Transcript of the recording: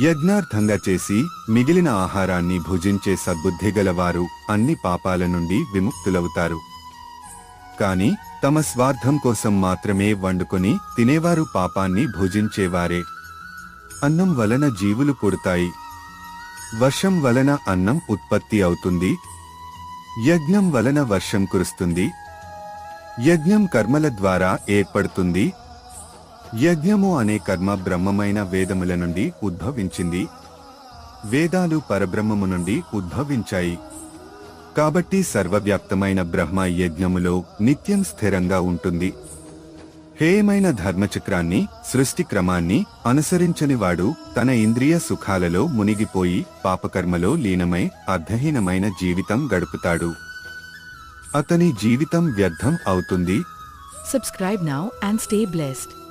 యజ్ఞార్థంగా చేసి మిగిలిన ఆహారాన్ని భుజించే సద్బుద్ధిగలవారు అన్ని పాపాల నుండి విముక్తులవుతారు. కాని తమ స్వార్థం కోసం మాత్రమే వండుకొని తినేవారు పాపాన్ని భుజించేవారే. అన్నం వలన జీవులు పుడతాయి. వర్షం వలన అన్నం ఉత్పత్తి అవుతుంది. యజ్ఞం వలన వర్షం కురుస్తుంది. యజ్ఞం కర్మల ద్వారా ఏర్పడుతుంది. యజ్ఞము అనే కర్మ బ్రహ్మమైన వేదముల నుండి ఉద్భవించింది. వేదాలు పరబ్రహ్మము నుండి ఉద్భవించాయి. కాబట్టి సర్వవ్యాప్తమైన బ్రహ్మ యజ్ఞములో నిత్యం స్థిరంగా ఉంటుంది. హేయమైన ధర్మచక్రాన్ని, సృష్టి క్రమాన్ని అనుసరించనివాడు తన ఇంద్రియ సుఖాలలో మునిగిపోయి పాపకర్మలో లీనమై అర్ధహీనమైన జీవితం గడుపుతాడు. అతని జీవితం వ్యర్థం అవుతుంది. Subscribe now and stay blessed.